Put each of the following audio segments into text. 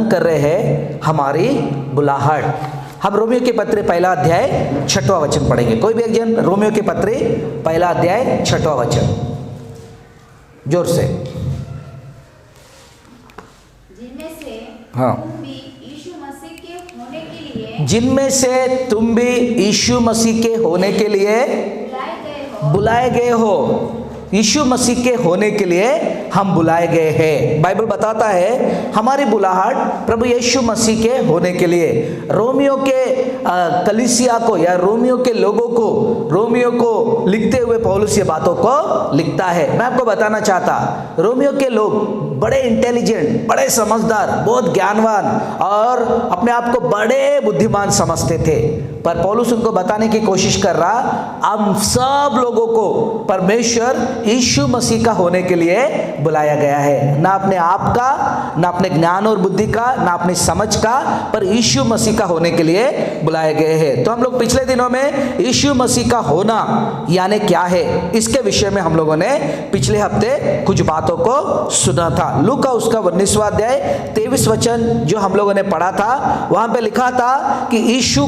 कर रहे हैं हमारी बुलाहट। हम रोमियो के पत्र पहला अध्याय 6वां वचन पढ़ेंगे। कोई भी एक जन रोमियो के पत्र पहला अध्याय 6वां वचन जोर से। जिनमें से हाँ। तुम भी यीशु मसीह के होने के लिए जिनमें से तुम भी यीशु मसीह के होने के लिए बुलाए गए हो। यीशु मसीह के होने के लिए हम बुलाए गए हैं। बाइबल बताता है हमारी बुलाहट प्रभु यीशु मसीह के होने के लिए। रोमियो के कलीसिया को या रोमियो के लोगों को, रोमियो को लिखते हुए पौलुस ये बातों को लिखता है। मैं आपको बताना चाहता, रोमियो के लोग बड़े इंटेलिजेंट, बड़े समझदार, बहुत ज्ञानवान और अपने आप को बड़े बुद्धिमान समझते थे, पर पौलुस उनको बताने की कोशिश कर रहा हम सब लोगों को परमेश्वर यीशु मसीह का होने के लिए बुलाया गया है। ना अपने आप का, ना अपने ज्ञान और बुद्धि का, ना अपनी समझ का, पर यीशु मसीह का होने के लिए बुलाए गए हैं। तो हम लोग पिछले दिनों में यीशु मसीह का होना यानी क्या है, इसके विषय में हम लोगों ने पिछले हफ्ते कुछ बातों को सुना था। लूका उसका 19वां अध्याय 23 वचन जो हम लोगों ने पढ़ा था, वहां पे लिखा था कि यीशु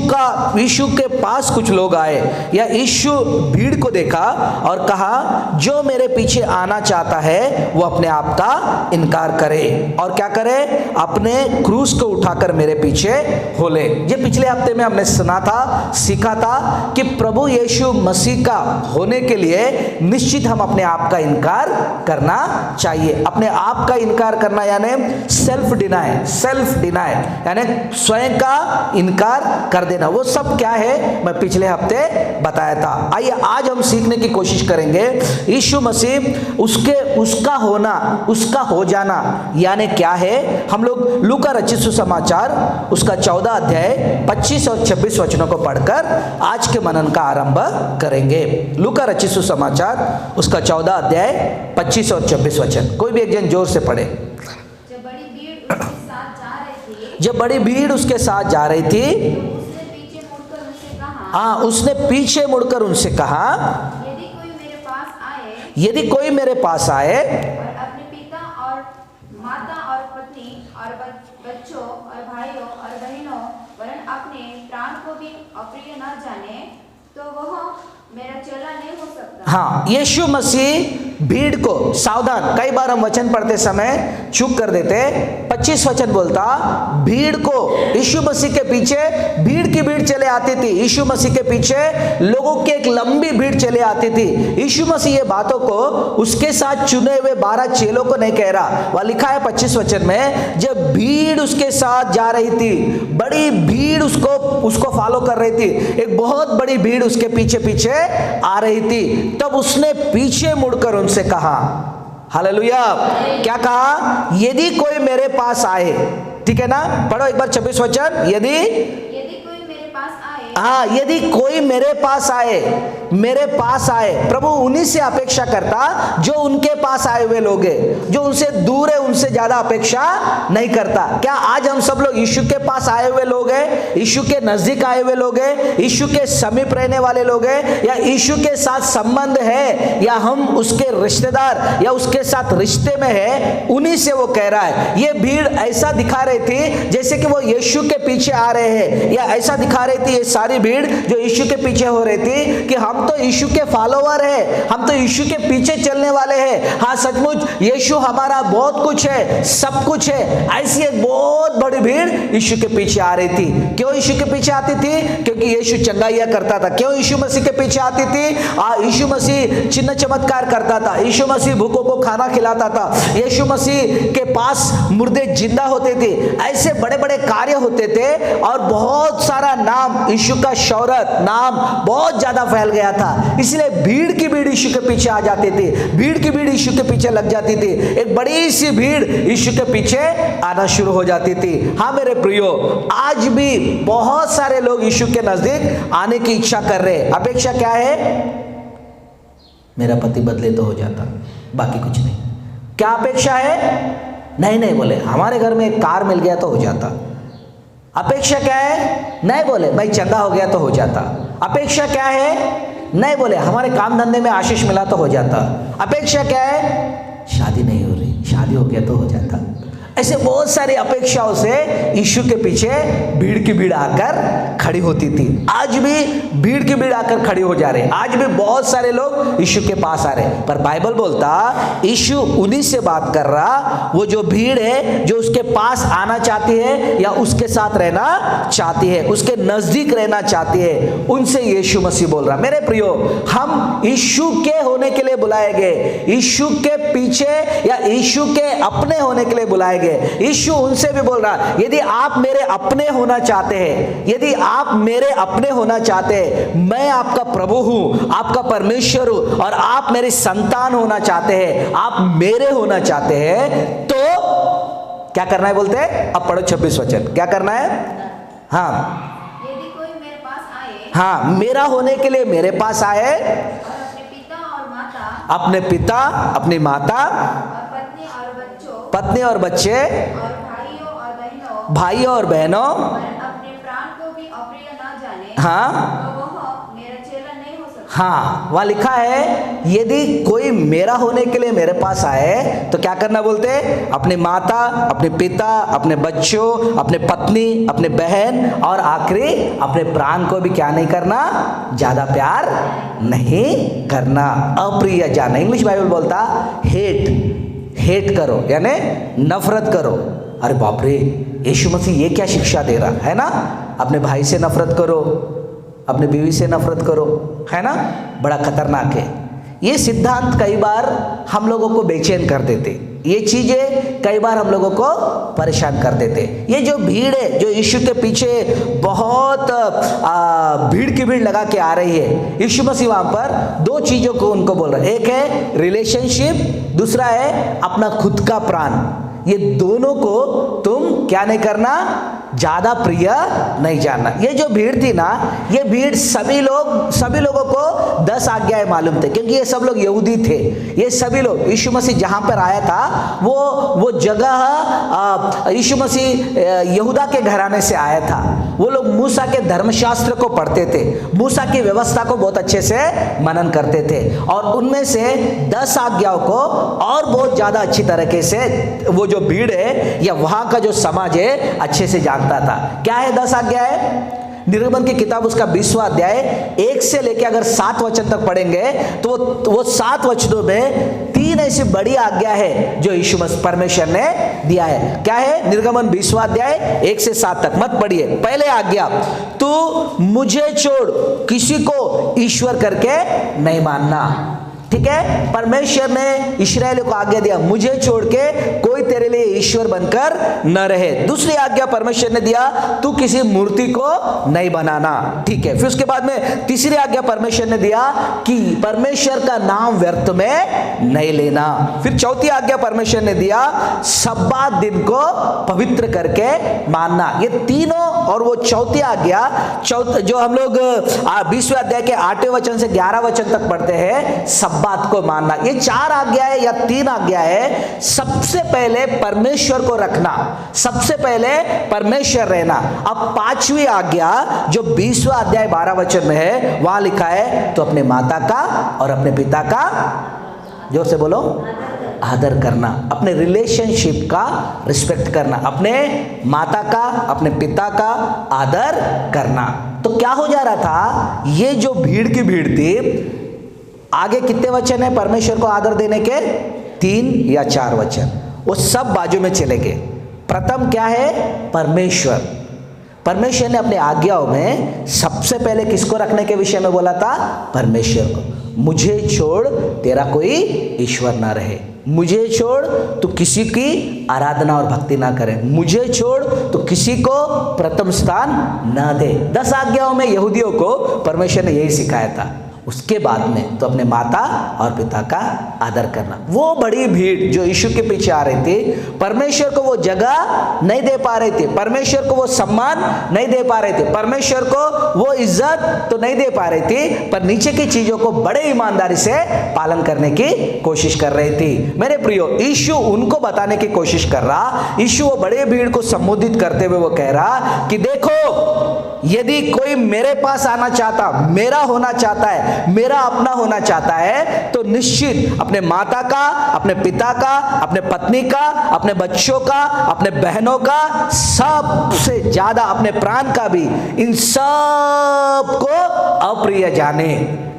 के पास कुछ लोग आए या यीशु भीड़ को देखा और कहा जो मेरे पीछे आना चाहता है वो अपने आप का इनकार करे और क्या करे, अपने क्रूस को उठाकर मेरे पीछे हो ले। ये पिछले हफ्ते में हमने सुना था, सीखा था कि प्रभु यीशु मसीह का होने के लिए निश्चित हम अपने आप का इनकार करना चाहिए। अपने आप का इनकार करना यानी सेल्फ डिनाय यानी स्वयं का इनकार कर देना। वो सब क्या है मैं पिछले हफ्ते बताया था। आइए आज हम सीखने की कोशिश करेंगे यीशु मसीह उसका होना, उसका हो जाना यानी क्या है। हम लोग लूका रचित सुसमाचार उसका 14 अध्याय 25 और 26 वचनों को पढ़कर आज के मनन का आरंभ करेंगे। लूका रचित सुसमाचार उसका 14 अध्याय 25 और 26 वचन। कोई भी एक जन जोर से पढ़े। जब बड़ी भीड़ उसके साथ जा रही थी हाँ, उसने पीछे मुड़कर उनसे कहा यदि कोई मेरे पास आए और अपने पिता और माता और पत्नी और बच्चों और भाइयों और बहनों वरन अपने प्राण को भी अप्रिय न जाने तो वह मेरा चेला नहीं हो सकता। हाँ, यीशु मसीह भीड़ को सावधान, कई बार हम वचन पढ़ते समय चूक कर देते। 25 वचन बोलता भीड़ को, यीशु मसीह के पीछे भीड़ की भीड़ चले आती थी। यीशु मसीह के पीछे लोगों की एक लंबी भीड़ चले आती थी। यीशु मसीह ये बातों को उसके साथ चुने हुए 12 चेलों को नहीं कह रहा। वह लिखा है 25 वचन में, जब भीड़ उसके साथ जा रही थी, बड़ी भीड़ उसको फॉलो कर रही थी, एक बहुत बड़ी भीड़ उसके पीछे पीछे आ रही थी, तब उसने पीछे मुड़कर उनसे कहा, हालेलुया, क्या कहा, यदि कोई मेरे पास आए। ठीक है ना, पढ़ो एक बार 26 वचन। यदि कोई मेरे पास आए, हाँ, यदि कोई मेरे पास आए, प्रभु उन्हीं से अपेक्षा करता जो उनके पास आए हुए लोग हैं, जो उनसे दूर है उनसे ज्यादा अपेक्षा नहीं करता। क्या आज हम सब लोग यीशु के पास आए हुए लोग हैं, यीशु के नजदीक आए हुए लोग हैं, यीशु के समीप रहने वाले लोग हैं, या यीशु के साथ संबंध है, या हम उसके रिश्तेदार या उसके साथ रिश्ते में है? उन्हीं से वो कह रहा है। ये भीड़ ऐसा दिखा रही थी जैसे कि वो यीशु के पीछे आ रहे हैं, या ऐसा दिखा रही थी ये सारी भीड़ जो यीशु के पीछे हो रही थी कि हम तो यीशु के फॉलोवर हैं, हम तो यीशु के पीछे चलने वाले हैं। हाँ, सचमुच यीशु हमारा बहुत कुछ है, सब कुछ है। ऐसी एक बहुत बड़ी भीड़ यीशु के पीछे आ रही थी। क्यों यीशु के पीछे आती थी? क्योंकि यीशु चंगाइयां करता था। क्यों यीशु मसीह के पीछे आती थी? यीशु मसीह चिन्ह चमत्कार करता था, यीशु मसीह भूखों को खाना खिलाता था, यीशु मसीह के पास मुर्दे जिंदा होते थे। ऐसे बड़े बड़े कार्य होते थे और बहुत सारा नाम, यीशु का शौहरत, नाम बहुत ज्यादा फैल गया था। इसलिए भीड़ की भीड़ यीशु के पीछे आ जाती थी, भीड़ की भीड़ यीशु के पीछे लग जाती थी। एक बड़ी सी भीड़ यीशु के पीछे आना शुरू हो जाती थी। हाँ मेरे प्रियो, आज भी बहुत सारे लोग यीशु के नजदीक आने की इच्छा कर रहे हैं। अपेक्षा क्या है? मेरा पति बदले तो हो जाता, बाकी कुछ नहीं। क्या अपेक्षा है? नहीं बोले हमारे घर में एक कार मिल गया तो हो जाता। अपेक्षा क्या है? नहीं बोले भाई चंगा हो गया तो हो जाता। अपेक्षा क्या है? नहीं बोले हमारे काम धंधे में आशीष मिला तो हो जाता। अपेक्षा क्या है? शादी नहीं हो रही, शादी हो गया तो हो जाता। ऐसे बहुत सारी अपेक्षाओं से यीशु के पीछे भीड़ की भीड़ आकर खड़ी होती थी। आज भी भीड़ की भीड़ आकर खड़ी हो जा रहे, आज भी बहुत सारे लोग यीशु के पास आ रहे, पर बाइबल बोलता यीशु उन्हीं से बात कर रहा, वो जो भीड़ है जो उसके पास आना चाहती है या उसके साथ रहना चाहती है, उसके नजदीक रहना चाहती है, उनसे यीशु मसीह बोल रहा। मेरे प्रियो, हम यीशु के होने के लिए बुलाए गए, यीशु के पीछे या यीशु के अपने होने के लिए बुलाए गए। यीशु उनसे भी बोल रहा, यदि आप मेरे अपने होना चाहते हैं, यदि आप मेरे अपने होना चाहते हैं, मैं आपका प्रभु हूं, आपका परमेश्वर हूं, और आप मेरी संतान होना चाहते हैं, आप मेरे होना चाहते हैं, तो क्या करना है बोलते हैं? अब पढ़ो 26 वचन, क्या करना है? हाँ, यदि कोई मेरे पास आए, हाँ, मेरा होने के लिए मेरे पास आए, और अपने पिता और माता, अपने पिता, अपनी माता, और पत्नी और बच्चे, और भाइयों और बहनों, अपने प्राण को भी अप्रिय ना जाने, हाँ, तो वह मेरा चेला नहीं हो सकता। हाँ, वहाँ लिखा है यदि कोई मेरा होने के लिए मेरे पास आए तो क्या करना बोलते हैं? अपनी माता, अपने पिता, अपने बच्चों, अपने पत्नी, अपने बहन, और आखिरी अपने प्राण को भी क्या नहीं करना? ज्यादा प्यार नहीं करना, अप्रिय जाना। इंग्लिश बाइबल बोलता हेट करो, यानी नफरत करो। अरे बाप रे, यीशु मसीह ये क्या शिक्षा दे रहा है ना? अपने भाई से नफरत करो, अपने बीवी से नफरत करो, है ना? बड़ा खतरनाक है ये सिद्धांत। कई बार हम लोगों को बेचैन कर देते, ये चीजें कई बार हम लोगों को परेशान कर देते। ये जो भीड़ है जो यीशु के पीछे बहुत भीड़ की भीड़ लगा के आ रही है, यीशु मसीह वहां पर दो चीजों को उनको बोल रहा है। एक है रिलेशनशिप, दूसरा है अपना खुद का प्राण। ये दोनों को तुम क्या नहीं करना? ज्यादा प्रिय नहीं जानना। ये जो भीड़ थी ना, ये भीड़ सभी लोगों को 10 आज्ञाएं मालूम थे, क्योंकि ये सब लोग यहूदी थे। ये सभी लोग, यीशु मसीह जहां पर आया था वो जगह, यीशु मसीह यहूदा के घराने से आया था। वो लोग मूसा के धर्मशास्त्र को पढ़ते थे, मूसा की व्यवस्था को बहुत अच्छे से मनन करते थे, और उनमें से 10 आज्ञाओं को और बहुत ज्यादा अच्छी तरीके से वो जो भीड़ है या वहां का जो समाज है अच्छे से जानता था। क्या है 10 आज्ञाएं? निर्गमन की किताब उसका 20वां अध्याय 1 से लेकर अगर 7 वचन तक पढ़ेंगे तो वो 7 वचनों में 3 ऐसी बड़ी आज्ञा है जो यीशु मसीह परमेश्वर ने दिया है। क्या है? निर्गमन 20वां अध्याय 1 से 7 तक मत पढ़िए। पहले आज्ञा, तू मुझे छोड़ किसी को ईश्वर करके नहीं मानना। ठीक है, परमेश्वर ने इस्राएल को आज्ञा दिया, मुझे छोड़ के कोई तेरे लिए ईश्वर बनकर न रहे। दूसरी आज्ञा परमेश्वर ने दिया, तू किसी मूर्ति को नहीं बनाना। ठीक है, फिर उसके बाद में तीसरी आज्ञा परमेश्वर ने दिया कि परमेश्वर का नाम व्यर्थ में नहीं लेना। फिर चौथी आज्ञा परमेश्वर ने दिया, सब्बात दिन को पवित्र करके मानना। ये तीनों और वो चौथी आज्ञा जो हम लोग 20वें अध्याय के 8वें वचन से 11 वचन तक पढ़ते हैं, बात को मानना। ये 4 आज्ञाएं या 3 आज्ञाएं सबसे पहले परमेश्वर को रखना, सबसे पहले परमेश्वर रहना। अब 5वीं आज्ञा जो 20वां अध्याय 12 वचन में है, वहां लिखा है तो अपने माता का और अपने पिता का, जोर से बोलो, आदर करना। अपने रिलेशनशिप का रिस्पेक्ट करना, अपने माता का, अपने पिता का आदर करना। तो क्या हो जा रहा था? ये जो भीड़ की भीड़ थी, आगे कितने वचन है परमेश्वर को आदर देने के? 3 या 4 वचन। वो सब बाजू में चले गए। प्रथम क्या है? परमेश्वर ने अपने आज्ञाओं में सबसे पहले किसको रखने के विषय में बोला था? परमेश्वर को। मुझे छोड़ तेरा कोई ईश्वर ना रहे, मुझे छोड़ तो किसी की आराधना और भक्ति ना करें, मुझे छोड़ तो किसी को प्रथम स्थान ना दे। 10 आज्ञाओं में यहूदियों को परमेश्वर ने यही सिखाया था। उसके बाद में तो अपने माता और पिता का आदर करना। वो बड़ी भीड़ जो यीशु के पीछे आ रही थी, परमेश्वर को वो जगह नहीं दे पा रहे थे, परमेश्वर को वो सम्मान नहीं दे पा रहे थे, परमेश्वर को वो इज्जत तो नहीं दे पा रही थी, पर नीचे की चीजों को बड़े ईमानदारी से पालन करने की कोशिश कर रही थी। मेरे प्रियो, यीशु उनको बताने की कोशिश कर रहा, यीशु वो बड़े भीड़ को संबोधित करते हुए वो कह रहा कि देखो, यदि कोई मेरे पास आना चाहता, मेरा होना चाहता है, है, मेरा अपना होना चाहता है, तो निश्चित अपने माता का, अपने पिता का, अपने पत्नी का, अपने बच्चों का, अपने बहनों का, सबसे ज्यादा अपने प्राण का भी, इन सब को अप्रिय जाने।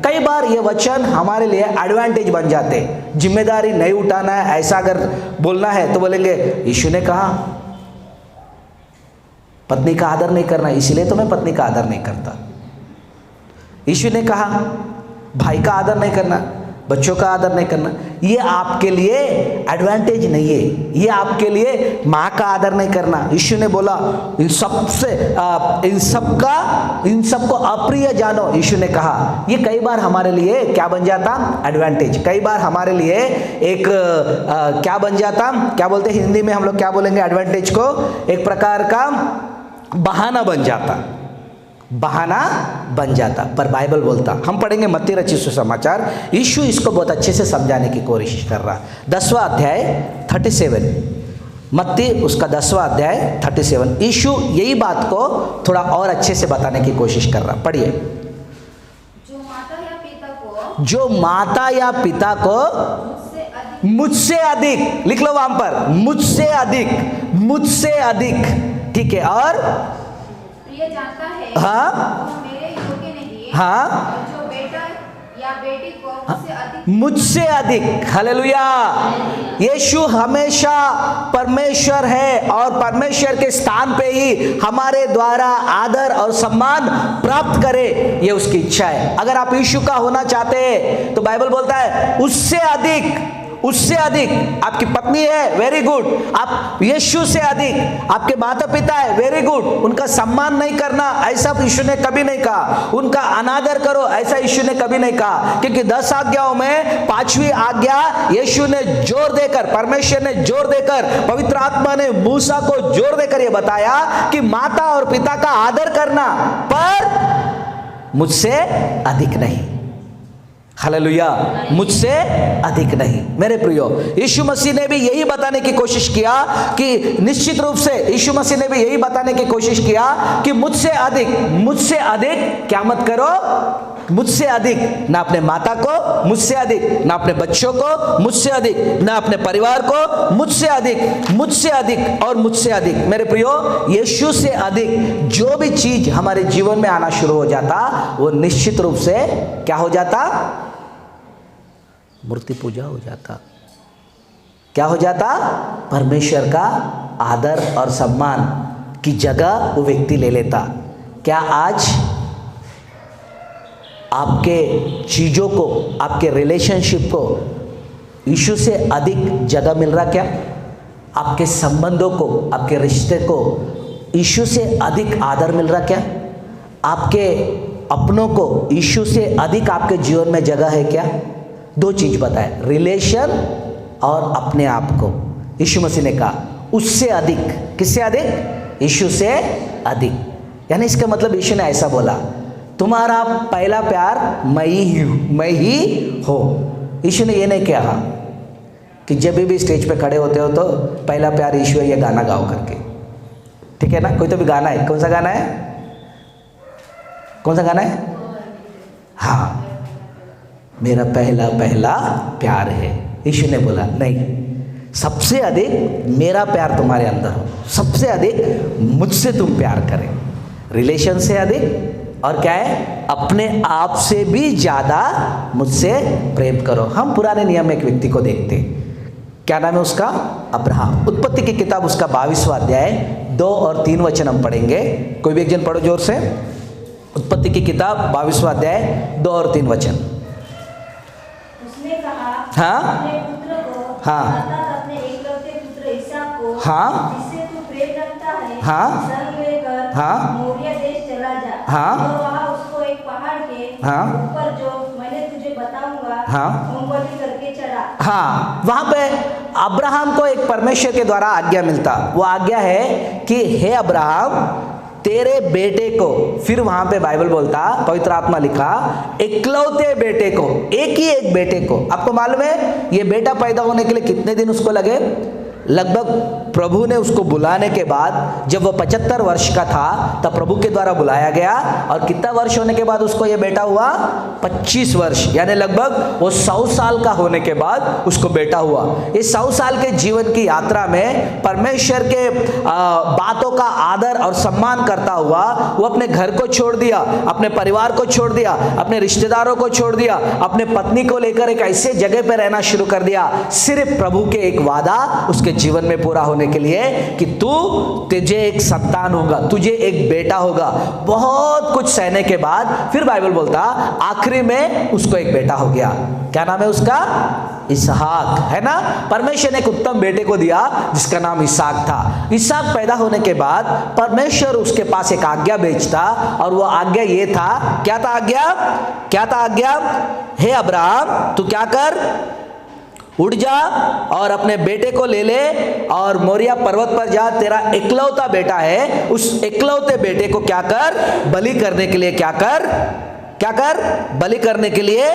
कई बार ये वचन हमारे लिए एडवांटेज बन जाते। जिम्मेदारी नहीं उठाना है ऐसा अगर बोलना है तो बोलेंगे यीशु ने कहा पत्नी का आदर नहीं करना, इसलिए तो मैं पत्नी का आदर नहीं करता। यीशु ने कहा भाई का आदर नहीं करना, बच्चों का आदर नहीं करना। ये आपके लिए एडवांटेज नहीं है, ये आपके लिए माँ का आदर नहीं करना। यीशु ने बोला इन सबको अप्रिय जानो, यीशु ने कहा। ये कई बार हमारे लिए क्या बन जाता, एडवांटेज। कई बार हमारे लिए एक क्या बन जाता, क्या बोलते हैं हिंदी में हम लोग क्या बोलेंगे एडवांटेज को, एक प्रकार का बहाना बन जाता, बहाना बन जाता। पर बाइबल बोलता, हम पढ़ेंगे मत्ती रचित सुसमाचार, यीशु इसको बहुत अच्छे से समझाने की कोशिश कर रहा। 10वां अध्याय 37, मत्ती उसका 10वां अध्याय 37, यीशु यही बात को थोड़ा और अच्छे से बताने की कोशिश कर रहा। पढ़िए। जो माता या पिता को मुझसे अधिक, लिख लो वहां पर, मुझसे अधिक, ठीक है, और प्रिय जानता है, हाँ, वो मेरे योग्य नहीं, हाँ, और जो बेटा या बेटी को मुझसे अधिक, हालेलुया। यीशु हमेशा परमेश्वर है और परमेश्वर के स्थान पे ही हमारे द्वारा आदर और सम्मान प्राप्त करे, ये उसकी इच्छा है। अगर आप यीशु का होना चाहते हैं तो बाइबल बोलता है उससे अधिक आपकी पत्नी है, वेरी गुड। आप यीशु से अधिक आपके माता पिता है, वेरी गुड। उनका सम्मान नहीं करना ऐसा यीशु ने कभी नहीं कहा, उनका अनादर करो ऐसा यीशु ने कभी नहीं कहा, क्योंकि 10 आज्ञाओं में 5वीं आज्ञा यीशु ने जोर देकर, परमेश्वर ने जोर देकर, पवित्र आत्मा ने मूसा को जोर देकर यह बताया कि माता और पिता का आदर करना, पर मुझसे अधिक नहीं, हालेलुया, मुझसे अधिक नहीं। मेरे प्रियो, यीशु मसीह ने भी यही बताने की कोशिश किया कि निश्चित रूप से यीशु मसीह ने भी यही बताने की कोशिश किया कि मुझसे अधिक क्या मत करो, मुझसे अधिक ना अपने माता को, मुझसे अधिक ना अपने बच्चों को, मुझसे अधिक ना अपने परिवार को, मुझसे अधिक और मुझसे अधिक। मेरे प्रियो, यीशु से अधिक जो भी चीज हमारे जीवन में आना शुरू हो जाता, वो निश्चित रूप से क्या हो जाता, मूर्ति पूजा हो जाता। क्या हो जाता, परमेश्वर का आदर और सम्मान की जगह वो व्यक्ति ले लेता। क्या आज आपके चीजों को, आपके रिलेशनशिप को यीशु से अधिक जगह मिल रहा क्या? आपके संबंधों को, आपके रिश्ते को यीशु से अधिक आदर मिल रहा क्या? आपके अपनों को यीशु से अधिक आपके जीवन में जगह है क्या? 2 चीज बताए, रिलेशन और अपने आप को। यीशु मसीह ने कहा उससे अधिक, किससे अधिक? यीशु से अधिक। यानी इसका मतलब यीशु ने ऐसा बोला, तुम्हारा पहला प्यार मैं ही हो। यीशु ने ये नहीं कहा कि जब भी स्टेज पे खड़े होते हो तो पहला प्यार यीशु है, ये गाना गाओ करके, ठीक है ना? कोई तो भी गाना है, कौन सा गाना है? कौन सा गाना है? हाँ, मेरा पहला प्यार है। यीशु ने बोला नहीं, सबसे अधिक मेरा प्यार तुम्हारे अंदर हो, सबसे अधिक मुझसे तुम प्यार करें, रिलेशन से अधिक, और क्या है, अपने आप से भी ज्यादा मुझसे प्रेम करो। हम पुराने नियम में एक व्यक्ति को देखते हैं, क्या नाम है उसका? अब्राहम। उत्पत्ति की किताब उसका 22वां अध्याय 2 और 3 वचन हम पढ़ेंगे। कोई भी एक जन पढ़ो जोर से। उत्पत्ति की किताब 22वां अध्याय 2 और 3 वचन। उसने कहा, हाँ, अपने पुत्र को, हाँ, अर्थात अपने एकलौते पुत्र इसहाक को, हाँ, जिससे तू प्रेम रखता है, हाँ, संग लेकर हाँ, मोरिया देश चला जा, हाँ, और वहाँ उसको एक पहाड़ के हाँ, ऊपर जो मैंने तुझे बताऊंगा, हाँ, होमबलि करके चढ़ा। हाँ, वहां पे अब्राहम को एक परमेश्वर के द्वारा आज्ञा मिलता। वो आज्ञा है कि हे अब्राहम, तेरे बेटे को, फिर वहां पे बाइबल बोलता, पवित्र आत्मा लिखा, इकलौते बेटे को, एक ही एक बेटे को। आपको मालूम है ये बेटा पैदा होने के लिए कितने दिन उसको लगे? लगभग प्रभु ने उसको बुलाने के बाद जब वो 75 वर्ष का था तब प्रभु के द्वारा बुलाया गया, और कितना वर्ष होने के बाद उसको ये बेटा हुआ? 25 वर्ष, यानी लगभग वो 100 साल का होने के बाद उसको बेटा हुआ। इस 100 साल के जीवन की यात्रा में परमेश्वर के बातों का आदर और सम्मान करता हुआ वो अपने घर को छोड़ दिया, अपने परिवार को छोड़ दिया, अपने रिश्तेदारों को छोड़ दिया, अपने पत्नी को लेकर एक ऐसे जगह पर रहना शुरू कर दिया, सिर्फ प्रभु के एक वादा उसके जीवन में पूरा होने के लिए कि तुझे एक संतान होगा, तुझे एक बेटा होगा। बहुत कुछ सहने के बाद फिर बाइबल बोलता आखिरी में उसको एक बेटा हो गया। क्या नाम है उसका? इसहाक, है ना। परमेश्वर ने एक उत्तम बेटे को दिया जिसका नाम इसहाक था। इसहाक पैदा होने के बाद परमेश्वर उसके पास एक आज्ञा भेजता, और वो आज्ञा ये था, क्या था आज्ञा? क्या था आज्ञा? हे अब्राहम, तू क्या कर, उठ जा और अपने बेटे को ले ले और मोरिया पर्वत पर जा, तेरा इकलौता बेटा है, उस इकलौते बेटे को क्या कर, बलि करने के लिए क्या कर, क्या कर, बलि करने के लिए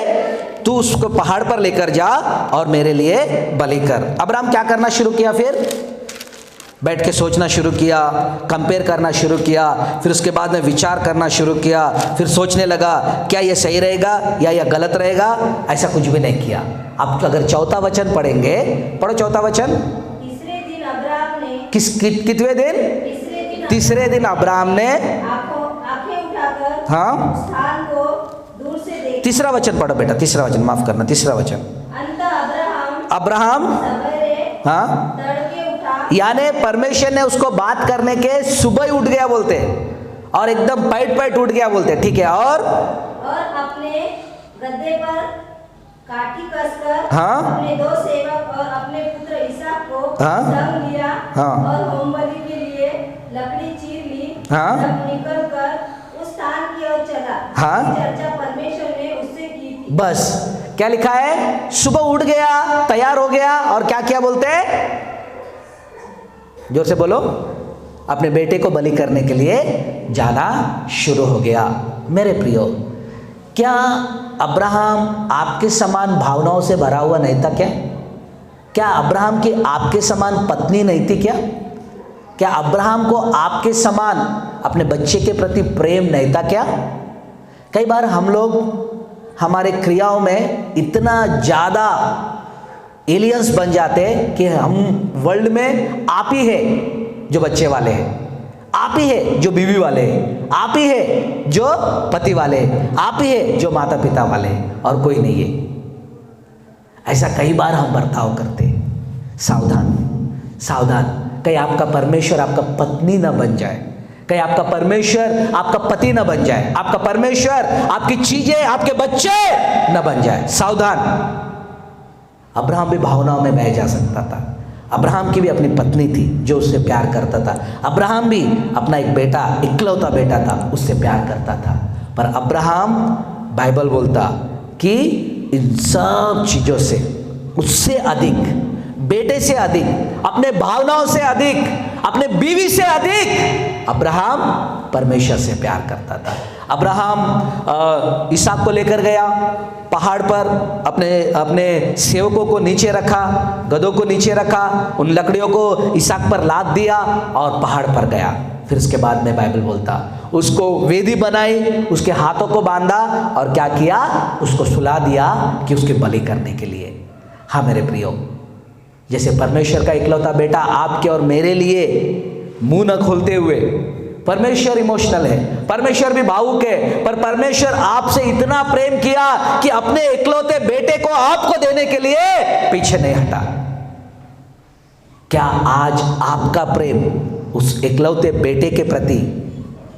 तू उसको पहाड़ पर लेकर जा और मेरे लिए बलि कर। अब्राहम क्या करना शुरू किया? फिर बैठ के सोचना शुरू किया, कंपेयर करना शुरू किया, फिर उसके बाद में विचार करना शुरू किया, फिर सोचने लगा क्या ये सही रहेगा या यह गलत रहेगा। ऐसा कुछ भी नहीं किया। अब अगर चौथा वचन पढ़ेंगे, पढ़ो चौथा वचन। तीसरे दिन अब्राहम ने कितवे दिन? तीसरे दिन अब्राहम ने आंखें उठाकर हाँ स्थान को दूर से देखा। तीसरा वचन पढ़ो बेटा, तीसरा वचन, माफ करना, तीसरा वचन। अंततः अब्राहम सवेरे हाँ, तड़के उठा, यानी परमेश्वर ने उसको बात करने के सुबह ही उठ गया बोलते, और एकदम पैट उठ गया बोलते, ठीक है। और अपने गद्दे पर काठी कसकर हाँ, अपने 2 सेवक और अपने पुत्र इसहाक को हाँ, संग लिया हाँ, और होमबलि के लिए लकड़ी चीर ली। हाँ, तब निकलकर उस स्थान की ओर चला। हाँ, चर्चा परमेश्वर ने उससे की थी। बस क्या लिखा है? सुबह उठ गया, तैयार हो गया, और क्या किया बोलते हैं? जोर से बोलो। अपने बेटे को बलि करने के लिए जाना शुरू हो गया। मेरे प्रियो, क्या अब्राहम आपके समान भावनाओं से भरा हुआ नहीं था क्या? क्या अब्राहम की आपके समान पत्नी नहीं थी क्या? क्या अब्राहम को आपके समान अपने बच्चे के प्रति प्रेम नहीं था क्या? कई बार हम लोग हमारे क्रियाओं में इतना ज़्यादा एलियंस बन जाते कि हम वर्ल्ड में आप ही है जो बच्चे वाले हैं, आप ही है जो बीवी वाले हैं, आप ही है जो पति वाले हैं, आप ही है जो माता पिता वाले हैं, और कोई नहीं है। ऐसा कई बार हम बर्ताव करते। सावधान, सावधान, कहीं आपका परमेश्वर आपका पत्नी ना बन जाए, कहीं आपका परमेश्वर आपका पति ना बन जाए, आपका परमेश्वर आपकी चीजें, आपके बच्चे न बन जाए। सावधान। अब्राहम भी भावनाओं में बह जा सकता था। अब्राहम की भी अपनी पत्नी थी जो उससे प्यार करता था। अब्राहम भी अपना एक बेटा, इकलौता बेटा था, उससे प्यार करता था। पर अब्राहम, बाइबल बोलता कि इन सब चीज़ों से, उससे अधिक, बेटे से अधिक, अपने भावनाओं से अधिक, अपने बीवी से अधिक अब्राहम परमेश्वर से प्यार करता था। अब्राहम इसहाक को लेकर गया पहाड़ पर, अपने सेवकों को नीचे रखा, गधों को नीचे रखा, उन लकड़ियों को इसहाक पर लाद दिया और पहाड़ पर गया। फिर उसके बाद में बाइबल बोलता उसको वेदी बनाई, उसके हाथों को बांधा और क्या किया, उसको सुला दिया कि उसके बलि करने के लिए। हाँ मेरे प्रियो, जैसे परमेश्वर का इकलौता बेटा आपके और मेरे लिए मुंह न खोलते हुए, परमेश्वर इमोशनल है, परमेश्वर भी भावुक है, पर परमेश्वर आपसे इतना प्रेम किया कि अपने इकलौते बेटे को आपको देने के लिए पीछे नहीं हटा। क्या आज आपका प्रेम उस इकलौते बेटे के प्रति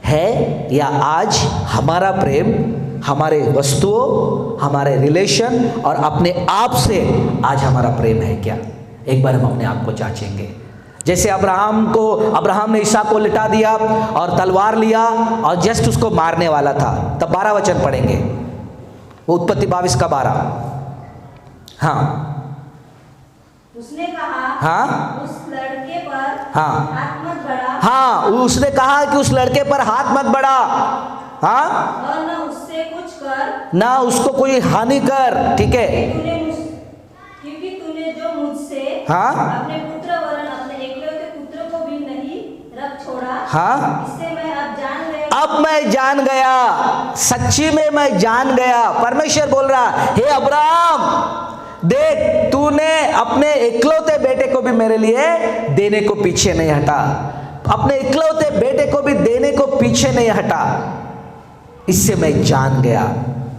है, या आज हमारा प्रेम हमारे वस्तुओं, हमारे रिलेशन और अपने आप से आज हमारा प्रेम है क्या? एक बार हम अपने आप को जांचेंगे। जैसे अब्राहम ने इसहाक को लिटा दिया और तलवार लिया और जस्ट उसको मारने वाला था, तब 12 वचन पढ़ेंगे, वो उत्पत्ति 22 का 12। हाँ, उसने कहा, हाँ, उस लड़के पर हाँ, हाथ मत बढ़ा। हाँ, उसने कहा कि उस लड़के पर हाथ मत बढ़ा, हाँ, और न उससे कुछ कर, ना उसको कोई हानि कर, ठीक है, क्योंकि तूने जो मुझसे हाँ, अपने पुत्र वरन हाँ, इससे मैं अब जान गया अब मैं जान गया, सच्ची में मैं जान गया। परमेश्वर बोल रहा, हे अब्राहम देख, तूने अपने इकलौते बेटे को भी मेरे लिए देने को पीछे नहीं हटा, अपने इकलौते बेटे को भी देने को पीछे नहीं हटा। इससे मैं जान गया।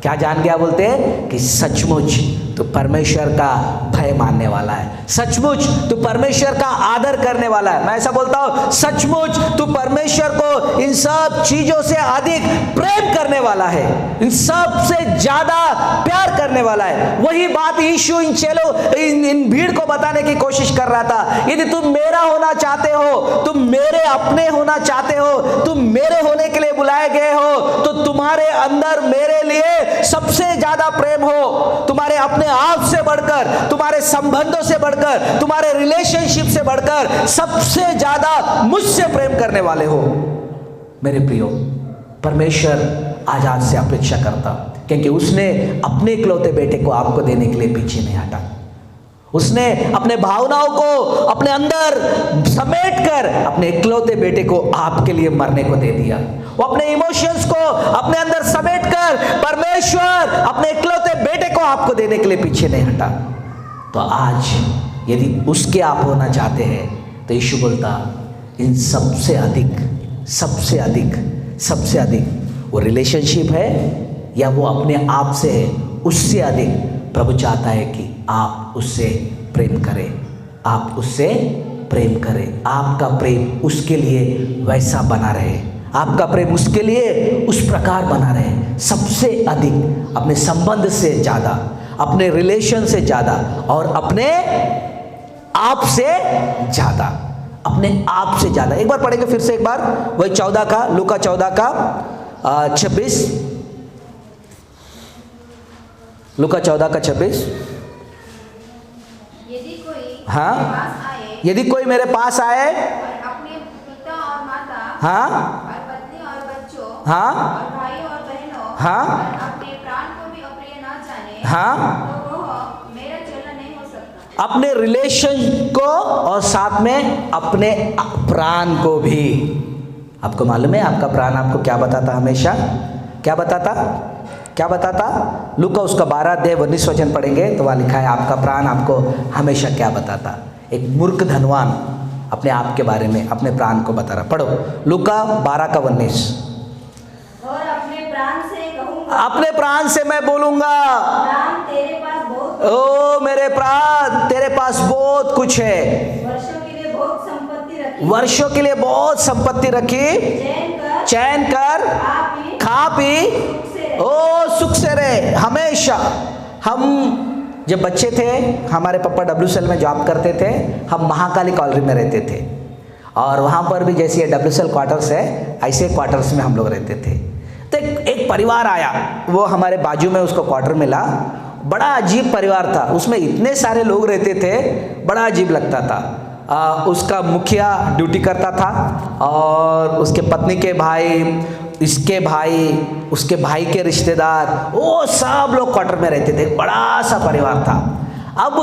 क्या जान गया बोलते हैं कि सचमुच तो परमेश्वर का भय मानने वाला है, सचमुच तू परमेश्वर का आदर करने वाला है। मैं ऐसा बोलता हूं, सचमुच तू परमेश्वर को इन सब चीजों से अधिक प्रेम करने वाला है, इन सब से ज्यादा प्यार करने वाला है। वही बात यीशु इन चेलों इन भीड़ को बताने की कोशिश कर रहा था। यदि तुम मेरा होना चाहते हो, तुम मेरे अपने होना चाहते हो, तुम मेरे होने के लिए बुलाए गए हो, तो तुम्हारे अंदर मेरे लिए सबसे ज्यादा प्रेम हो, तुम्हारे अपने आप से बढ़कर, तुम्हारे संबंधों से बढ़कर, तुम्हारे रिलेशनशिप से बढ़कर सबसे ज्यादा मुझसे प्रेम करने वाले हो। मेरे प्रियो, परमेश्वर आज आपसे अपेक्षा करता, क्योंकि उसने अपने इकलौते बेटे को आपको देने के लिए पीछे नहीं हटा। उसने अपने भावनाओं को अपने अंदर समेटकर अपने इकलौते बेटे को आपके लिए मरने को दे दिया। वो अपने इमोशंस को अपने अंदर समेटकर परमेश्वर अपने इकलौते बेटे को आपको देने के लिए पीछे नहीं हटा। तो आज यदि उसके आप होना चाहते हैं तो यीशु बोलता, इन सबसे अधिक सबसे अधिक सबसे अधिक वो रिलेशनशिप है या वो अपने आप से है, उससे अधिक प्रभु चाहता है कि आप उससे प्रेम करें, आप उससे प्रेम करें। आपका प्रेम उसके लिए वैसा बना रहे, आपका प्रेम उसके लिए उस प्रकार बना रहे, सबसे अधिक अपने संबंध से ज़्यादा, अपने रिलेशन से ज़्यादा और अपने आप से ज़्यादा, अपने आप से ज़्यादा। एक बार पढ़ेंगे फिर से एक बार, वही 14 का, लूका 14 का 26, लूका 14 का 26। यदि कोई हाँ, मेरे पास आए यदि कोई मेरे पास आए और अपने पिता और माता हाँ और पत्नी और बच्चों हाँ और भाइयों और बहनों हाँ और अपने प्राण को भी अप्रिय ना जाने, हाँ, तो वह मेरा चेला नहीं हो सकता। अपने रिलेशन को और साथ में अपने प्राण को भी। आपको मालूम है आपका प्राण आपको क्या बताता, हमेशा क्या बताता, क्या बताता? लूका उसका 12 अध्याय 19 वचन पढ़ेंगे तो वहाँ लिखा है आपका प्राण आपको हमेशा क्या बताता। एक मूर्ख धनवान अपने आप के बारे में अपने प्राण को बता रहा। पढ़ो लूका 12 का 19। और अपने प्राण से कहूँगा, अपने प्राण से मैं बोलूंगा, प्राण तेरे पास बहुत, ओ मेरे प्राण तेरे पास बहुत कुछ है, वर्षों के लिए बहुत संपत्ति रखी, वर्षों के लिए बहुत संपत्ति रखी, चैन कर खा पी ओ सुख से रहे हमेशा। हम जब बच्चे थे, हमारे पापा WCL में जॉब करते थे, हम महाकाली कॉलोनी में रहते थे और वहाँ पर भी जैसे ये WCL क्वार्टर्स है, ऐसे क्वार्टर्स में हम लोग रहते थे। तो एक परिवार आया, वो हमारे बाजू में उसको क्वार्टर मिला, बड़ा अजीब परिवार था, उसमें इतने सारे लोग रहते थे, बड़ा अजीब लगता था। उसका मुखिया ड्यूटी करता था और उसके पत्नी के भाई, इसके भाई, उसके भाई के रिश्तेदार, वो सब लोग क्वार्टर में रहते थे, बड़ा सा परिवार था। अब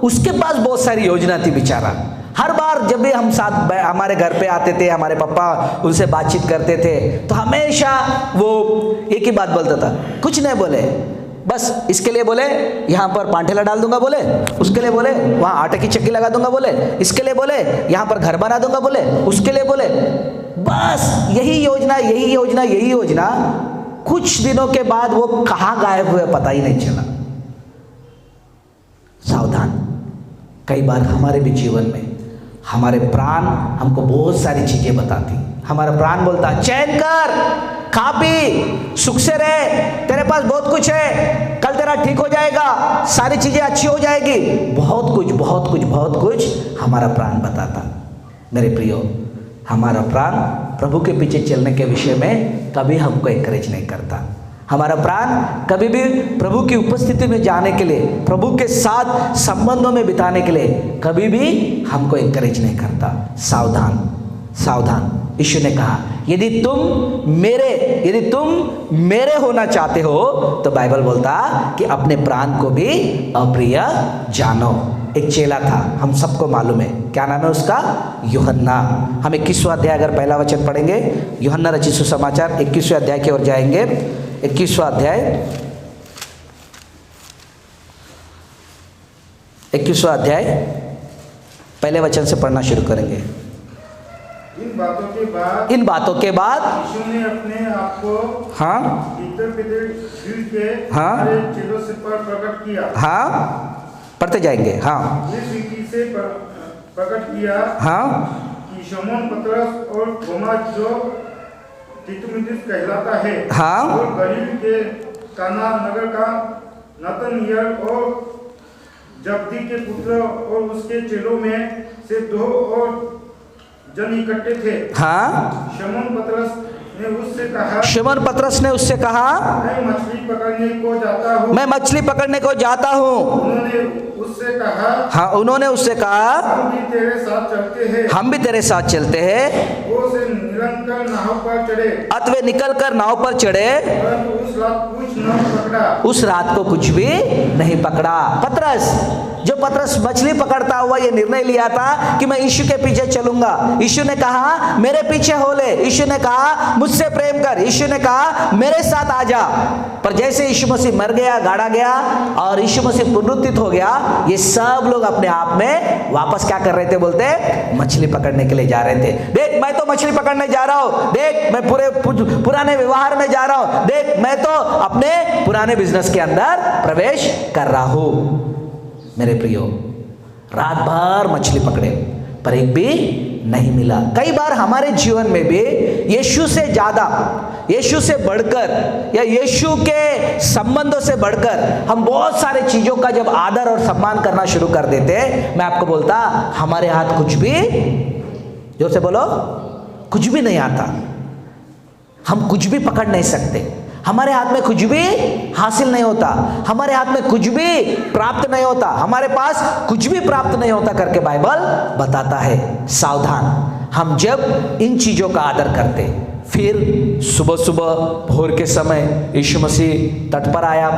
उसके पास बहुत सारी योजना थी बेचारा। हर बार जब भी हम साथ हमारे घर पे आते थे, हमारे पापा उनसे बातचीत करते थे, तो हमेशा वो एक ही बात बोलता था, कुछ नहीं बोले, बस इसके लिए बोले यहाँ पर पांठेला डाल दूंगा बोले, उसके लिए बोले वहाँ आटे की चक्की लगा दूंगा बोले, इसके लिए बोले यहाँ पर घर बना दूंगा बोले, उसके लिए बोले, बस यही योजना यही योजना यही योजना। कुछ दिनों के बाद वो कहाँ गायब हुए पता ही नहीं चला। सावधान, कई बार हमारे भी जीवन में हमारे प्राण हमको बहुत सारी चीजें बताती। हमारा प्राण बोलता चैन कर, खा पी, सुख से रहे, तेरे पास बहुत कुछ है, कल तेरा ठीक हो जाएगा, सारी चीजें अच्छी हो जाएगी, बहुत कुछ बहुत कुछ बहुत कुछ हमारा प्राण बताता। मेरे प्रियो, हमारा प्राण प्रभु के पीछे चलने के विषय में कभी हमको एनकरेज नहीं करता। हमारा प्राण कभी भी प्रभु की उपस्थिति में जाने के लिए, प्रभु के साथ संबंधों में बिताने के लिए कभी भी हमको एनकरेज नहीं करता। सावधान, सावधान। यीशु ने कहा यदि तुम मेरे होना चाहते हो तो बाइबल बोलता कि अपने प्राण को भी अप्रिय जानो। एक चेला था, हम सबको मालूम है, क्या नाम है उसका? यूहन्ना। हम 21वां अध्याय अगर पहला वचन पढ़ेंगे, यूहन्ना रचित सुसमाचार 21वें अध्याय की ओर जाएंगे। 21वां अध्याय 21वां अध्याय पहले वचन से पढ़ना शुरू करेंगे। इन बातों के बाद यीशु ने अपने आप को हाँ भीतर दिल के हाँ सारे चेलों से पर प्रकट किया। हाँ पढ़ते जाएंगे। हाँ इस रीति से प्रकट किया हाँ कि शमौन पतरस और थोमा जो दिदुमुथियुस कहलाता है, हाँ और गलील के काना नगर का नतनएल और जब्दी के पुत्र और उसके चेलों में से 2 और जन इकट्ठे थे। हाँ शमौन पतरस ने उससे कहा, शिमोन पतरस ने उससे कहा, मैं मछली पकड़ने को जाता हूँ। मैं मछली पकड़ने को जाता हूँ। उन्होंने उससे कहा, हम भी तेरे साथ चलते हैं। वो से निरंतर नाव पर चढ़े, अतः वे निकल कर नाव पर चढ़े, परंतु उस रात कुछ न पकड़ा। उस रात को कुछ भी नहीं पकड़ा। पतरस मछली पकड़ता हुआ ये निर्णय लिया था कि मैं यीशु के पीछे चलूंगा। यीशु ने कहा मेरे पीछे हो ले, यीशु ने कहा मुझसे प्रेम कर, यीशु ने कहा मेरे साथ आ जा। पर जैसे यीशु मसीह मर गया, गाड़ा गया और यीशु मसीह पुनरुत्थित हो गया, ये सब लोग अपने आप में वापस क्या कर रहे थे? बोलते मछली पकड़ने के लिए जा रहे थे। देख मैं तो मछली पकड़ने जा रहा हूं, देख मैं पुराने व्यवहार में जा रहा हूं, देख मैं तो अपने पुराने बिजनेस के अंदर प्रवेश कर रहा हूं। मेरे प्रियो, रात भर मछली पकड़े पर एक भी नहीं मिला। कई बार हमारे जीवन में भी यीशु से ज्यादा, यीशु से बढ़कर या यीशु के संबंधों से बढ़कर हम बहुत सारे चीजों का जब आदर और सम्मान करना शुरू कर देते हैं, मैं आपको बोलता हमारे हाथ कुछ भी, जोर से बोलो, कुछ भी नहीं आता। हम कुछ भी पकड़ नहीं सकते, हमारे हाथ में कुछ भी हासिल नहीं होता, हमारे हाथ में कुछ भी प्राप्त नहीं होता, हमारे पास कुछ भी प्राप्त नहीं होता करके बाइबल बताता है। सावधान, हम जब इन चीजों का आदर करते, फिर सुबह सुबह भोर के समय यीशु मसीह तट पर आया।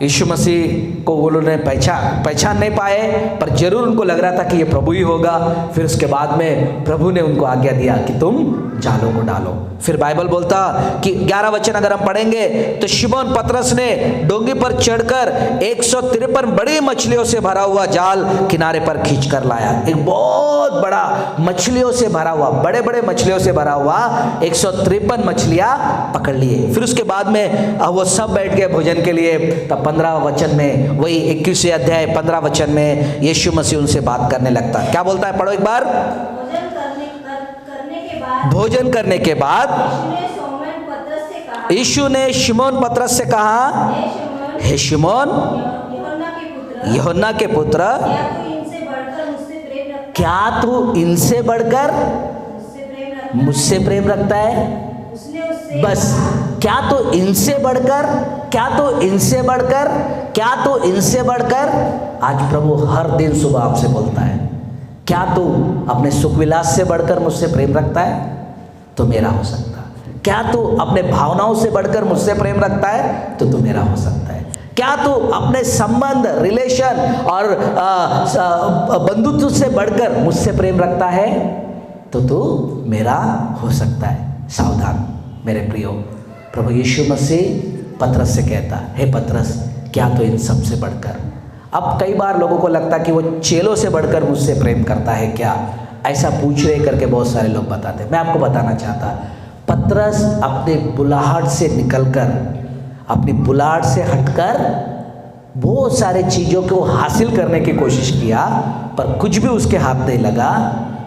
यीशु मसीह को वो लोगों ने पहचान नहीं पाए, पर जरूर उनको लग रहा था कि ये प्रभु ही होगा। फिर उसके बाद में प्रभु ने उनको आज्ञा दिया कि तुम जालों को डालो। फिर बाइबल बोलता कि 11 वचन अगर हम पढ़ेंगे तो शिमोन पतरस ने डोंगी पर चढ़कर 153 बड़ी मछलियों से भरा हुआ जाल किनारे पर खींच कर लाया। एक बहुत बड़ा मछलियों से भरा हुआ, बड़े बड़े मछलियों से भरा हुआ 153 मछलियां पकड़ लिए। फिर उसके बाद में वो सब बैठ गए भोजन के लिए। तब 15 वचन में, वही 21वें अध्याय 15 वचन में यीशु मसीह उनसे बात करने लगता। क्या बोलता है? पढ़ो एक बार। भोजन करने के बाद यीशु ने शिमोन पतरस से कहा, हे शिमोन, यूहन्ना के पुत्र, क्या तू इनसे बढ़कर मुझसे प्रेम रखता है? बस, क्या तो इनसे बढ़कर, क्या तो इनसे बढ़कर, क्या तो इनसे बढ़कर। आज प्रभु हर दिन सुबह आपसे बोलता है, क्या तू अपने सुख विलास से बढ़कर मुझसे प्रेम रखता है? तो मेरा हो सकता है। क्या तू अपने भावनाओं से बढ़कर मुझसे प्रेम रखता है? तो मेरा हो सकता है। क्या तू अपने संबंध, रिलेशन और बंधुत्व से बढ़कर मुझसे प्रेम रखता है? तो तू मेरा हो सकता है। सावधान मेरे प्रियो, प्रभु यीशु मसीह पतरस से कहता, हे पतरस, क्या तो इन सब से बढ़कर। अब कई बार लोगों को लगता कि वो चेलों से बढ़कर मुझसे प्रेम करता है क्या? ऐसा पूछ रहे करके बहुत सारे लोग बताते। मैं आपको बताना चाहता, पतरस अपने बुलाहट से निकलकर, अपनी बुलाहट से हटकर बहुत सारे चीज़ों को हासिल करने की कोशिश किया, पर कुछ भी उसके हाथ नहीं लगा।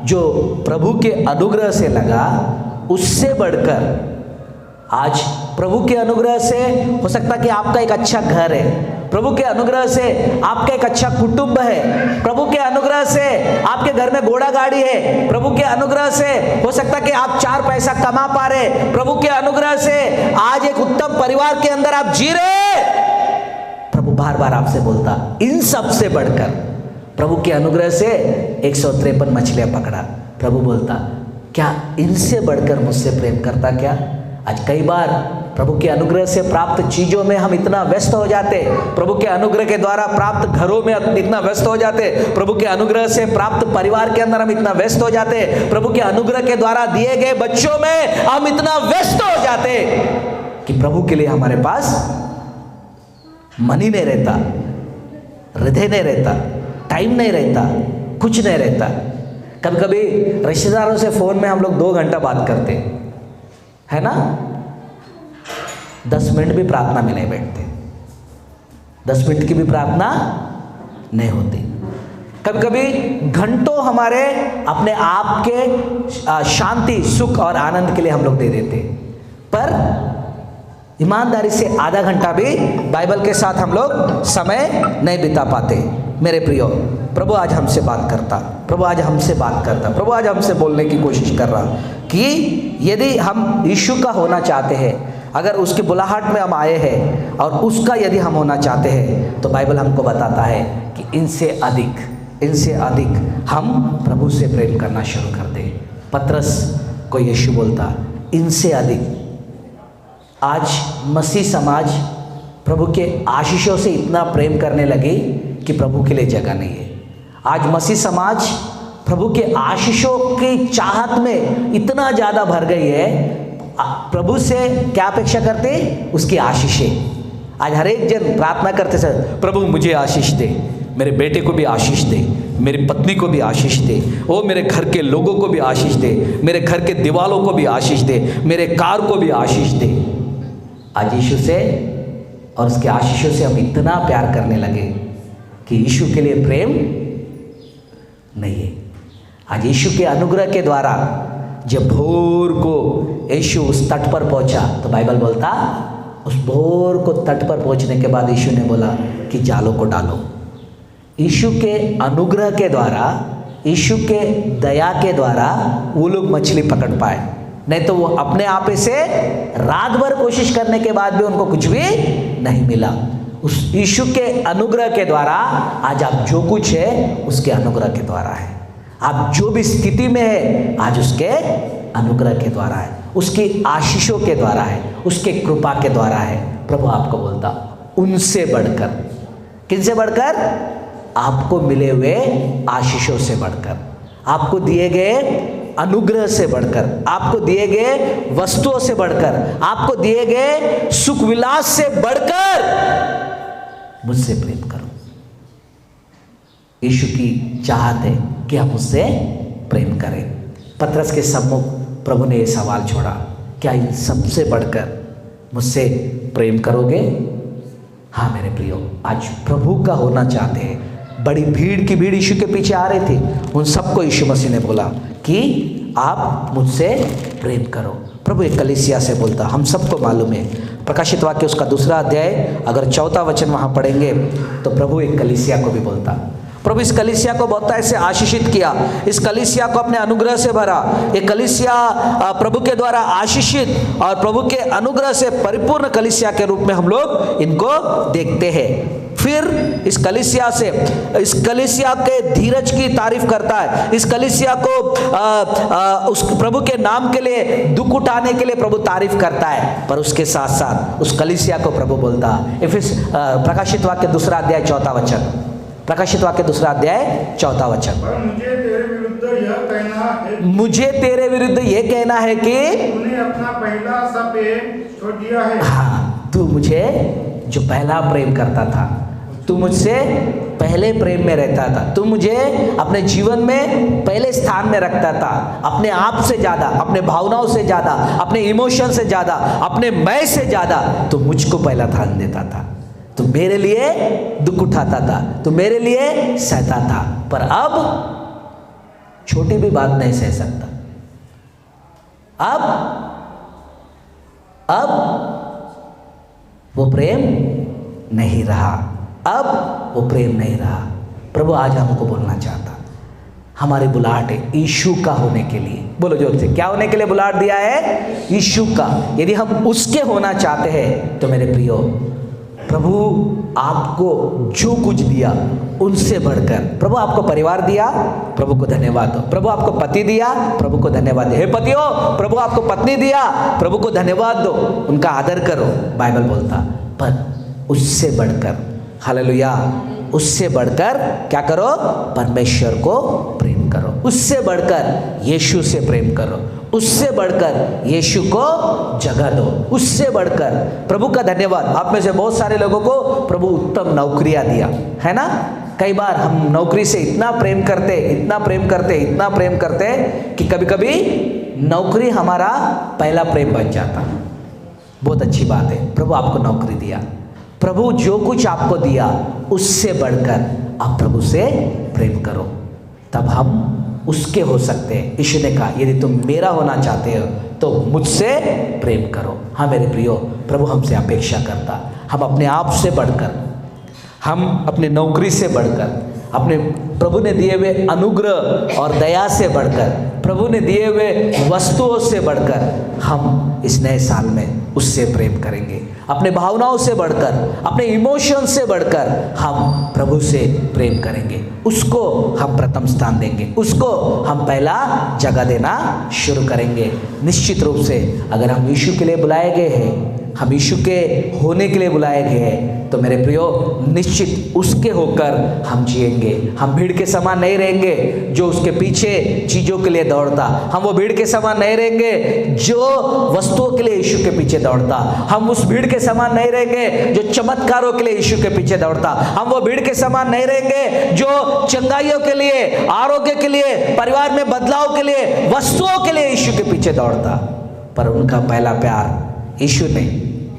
जो प्रभु के अनुग्रह से लगा, उससे बढ़कर आज प्रभु के अनुग्रह से हो सकता कि आपका एक अच्छा घर है, प्रभु के अनुग्रह से आपका एक अच्छा कुटुंब है, प्रभु के अनुग्रह से आपके घर में घोड़ा गाड़ी है, प्रभु के अनुग्रह से हो सकता कि आप 4 पैसा कमा पा रहे, प्रभु के अनुग्रह से आज एक उत्तम परिवार के अंदर आप जी रहे। प्रभु बार बार आपसे बोलता, इन सब से बढ़कर, प्रभु के अनुग्रह से 153 मछलियां पकड़ा। प्रभु बोलता, क्या इनसे बढ़कर मुझसे प्रेम करता क्या? आज कई बार प्रभु के अनुग्रह से प्राप्त चीजों में हम इतना व्यस्त हो जाते, प्रभु के अनुग्रह के द्वारा प्राप्त घरों में इतना व्यस्त हो जाते, प्रभु के अनुग्रह से प्राप्त परिवार के अंदर हम इतना व्यस्त हो जाते, प्रभु के अनुग्रह के द्वारा दिए गए बच्चों में हम इतना व्यस्त हो जाते कि प्रभु के लिए हमारे पास मन ही नहीं रहता, हृदय नहीं रहता, टाइम नहीं रहता, कुछ नहीं रहता। कभी कभी रिश्तेदारों से फोन में हम लोग 2 घंटा बात करते है ना, 10 मिनट भी प्रार्थना में नहीं बैठते, 10 मिनट की भी प्रार्थना नहीं होती। कभी कभी घंटों हमारे अपने आप के शांति, सुख और आनंद के लिए हम लोग दे देते, पर ईमानदारी से आधा घंटा भी बाइबल के साथ हम लोग समय नहीं बिता पाते। मेरे प्रियो, प्रभु आज हमसे बात करता, प्रभु आज हमसे बात करता, प्रभु आज हमसे बोलने की कोशिश कर रहा कि यदि हम यीशु का होना चाहते हैं, अगर उसकी बुलाहट में हम आए हैं और उसका यदि हम होना चाहते हैं, तो बाइबल हमको बताता है कि इनसे अधिक हम प्रभु से प्रेम करना शुरू कर दें। पतरस को यीशु बोलता, इनसे अधिक। आज मसीह समाज प्रभु के आशीषों से इतना प्रेम करने लगी कि प्रभु के लिए जगह नहीं है। आज मसीह समाज प्रभु के आशीषों की चाहत में इतना ज़्यादा भर गई है, प्रभु से क्या अपेक्षा करते? उसकी आशीषें। आज हर एक जन प्रार्थना करते सर, प्रभु मुझे आशीष दे, मेरे बेटे को भी आशीष दे, मेरी पत्नी को भी आशीष दे, ओ मेरे घर के लोगों को भी आशीष दे, मेरे घर के दीवालों को भी आशीष दे, मेरे कार को भी आशीष दे। आज यीशु से और उसके आशीषों से हम इतना प्यार करने लगे कि यीशु के लिए प्रेम नहीं है। आज यीशु के अनुग्रह के द्वारा जब भोर को यीशु उस तट पर पहुंचा, तो बाइबल बोलता उस भोर को तट पर पहुंचने के बाद यीशु ने बोला कि जालों को डालो। यीशु के अनुग्रह के द्वारा, यीशु के दया के द्वारा वो लोग मछली पकड़ पाए, नहीं तो वो अपने आप से रात भर कोशिश करने के बाद भी उनको कुछ भी नहीं मिला। उस यीशु के अनुग्रह के द्वारा आज आप जो कुछ है उसके अनुग्रह के द्वारा है। आप जो भी स्थिति में है आज उसके अनुग्रह के द्वारा है, उसकी आशीषों के द्वारा है, उसके कृपा के द्वारा है। प्रभु आपको बोलता उनसे बढ़कर, किनसे बढ़कर? आपको मिले हुए आशीषों से बढ़कर, आपको दिए गए अनुग्रह से बढ़कर, आपको दिए गए वस्तुओं से बढ़कर, आपको दिए गए सुख विलास से बढ़कर मुझसे प्रेम करो। यीशु की चाहत है कि हम उससे प्रेम करें। पतरस के सम्मुख प्रभु ने यह सवाल छोड़ा, क्या इन सबसे बढ़कर मुझसे प्रेम करोगे? हाँ मेरे प्रियो, आज प्रभु का होना चाहते हैं। बड़ी भीड़ की भीड़ यीशु के पीछे आ रही थी, उन सबको यीशु मसीह ने बोला कि आप मुझसे प्रेम करो। प्रभु एक कलीसिया से बोलता, हम सबको मालूम है, प्रकाशित वाक्य उसका 2 अध्याय अगर 4 वचन वहाँ पढ़ेंगे तो प्रभु एक कलीसिया को भी बोलता। प्रभु इस कलीसिया को बहुत ऐसे आशीषित किया, इस कलीसिया को अपने अनुग्रह से भरा। ये कलीसिया प्रभु के द्वारा आशीषित और प्रभु के अनुग्रह से परिपूर्ण कलीसिया के रूप में हम लोग इनको देखते हैं। फिर इस कलीसिया से, इस कलीसिया के धीरज की तारीफ करता है, इस कलीसिया को उस प्रभु के नाम के लिए दुख उठाने के लिए प्रभु तारीफ करता है। पर उसके साथ साथ उस कलीसिया को प्रभु बोलता है, प्रकाशित वाक्य 2 अध्याय 4 वचन, प्रकाशित वाक्य 2 अध्याय 4 वचन, मुझे तेरे विरुद्ध ये कहना है कि तूने अपना पहला सा प्रेम छोड़ दिया है। हाँ, तू मुझे जो पहला प्रेम करता था, तू मुझसे पहले प्रेम में रहता था, तू मुझे अपने जीवन में पहले स्थान में रखता था, अपने आप से ज़्यादा, अपने भावनाओं से ज़्यादा, अपने इमोशन से ज़्यादा, अपने मैं से ज़्यादा तू मुझको पहला ध्यान देता था, तू मेरे लिए दुख उठाता था, तू मेरे लिए सहता था। पर अब छोटी भी बात नहीं सह सकता। अब वो प्रेम नहीं रहा, अब वो प्रेम नहीं रहा। प्रभु आज हमको बोलना चाहता, हमारी बुलाहट है यीशु का होने के लिए। बोलो जोर से, क्या होने के लिए बुलाहट दिया है? यीशु का। यदि हम उसके होना चाहते हैं तो मेरे प्रियो, प्रभु आपको जो कुछ दिया उनसे बढ़कर, प्रभु आपको परिवार दिया, प्रभु को धन्यवाद दो। प्रभु आपको पति दिया, प्रभु को धन्यवाद दो। हे पतियों, प्रभु आपको पत्नी दिया, प्रभु को धन्यवाद दो, उनका आदर करो। बाइबल बोलता, पर उससे बढ़कर, हालेलुया, उससे बढ़कर क्या करो? परमेश्वर को प्रेम करो। उससे बढ़कर यीशु से प्रेम करो। उससे बढ़कर यीशु को जगह दो। उससे बढ़कर प्रभु का धन्यवाद। आप में से बहुत सारे लोगों को प्रभु उत्तम नौकरियां दिया है ना। कई बार हम नौकरी से इतना प्रेम करते, इतना प्रेम करते, इतना प्रेम करते कि कभी कभी नौकरी हमारा पहला प्रेम बन जाता। बहुत अच्छी बात है, प्रभु आपको नौकरी दिया, प्रभु जो कुछ आपको दिया उससे बढ़कर आप प्रभु से प्रेम करो, तब हम उसके हो सकते हैं। यीशु ने कहा, यदि तुम मेरा होना चाहते हो तो मुझसे प्रेम करो। हाँ मेरे प्रियो, प्रभु हमसे अपेक्षा करता, हम अपने आप से बढ़कर, हम अपने नौकरी से बढ़कर, अपने प्रभु ने दिए हुए अनुग्रह और दया से बढ़कर, प्रभु ने दिए हुए वस्तुओं से बढ़कर हम इस नए साल में उससे प्रेम करेंगे। अपने भावनाओं से बढ़कर, अपने इमोशन से बढ़कर हम प्रभु से प्रेम करेंगे। उसको हम प्रथम स्थान देंगे, उसको हम पहला जगह देना शुरू करेंगे। निश्चित रूप से अगर हम यीशु के लिए बुलाए गए हैं, हम यीशु के होने के लिए बुलाए गए हैं, तो मेरे प्रियो निश्चित उसके होकर हम जिएंगे। हम भीड़ के समान नहीं रहेंगे जो उसके पीछे चीज़ों के लिए दौड़ता। हम वो भीड़ के समान नहीं रहेंगे जो वस्तुओं के लिए यीशु के पीछे दौड़ता। हम उस भीड़ के समान नहीं रहेंगे जो चमत्कारों के लिए यीशु के पीछे दौड़ता। हम वो भीड़ के समान नहीं रहेंगे जो चंगाइयों के लिए, आरोग्य के लिए, परिवार में बदलाव के लिए, वस्तुओं के लिए यीशु के पीछे दौड़ता। पर उनका पहला प्यार यीशु नहीं,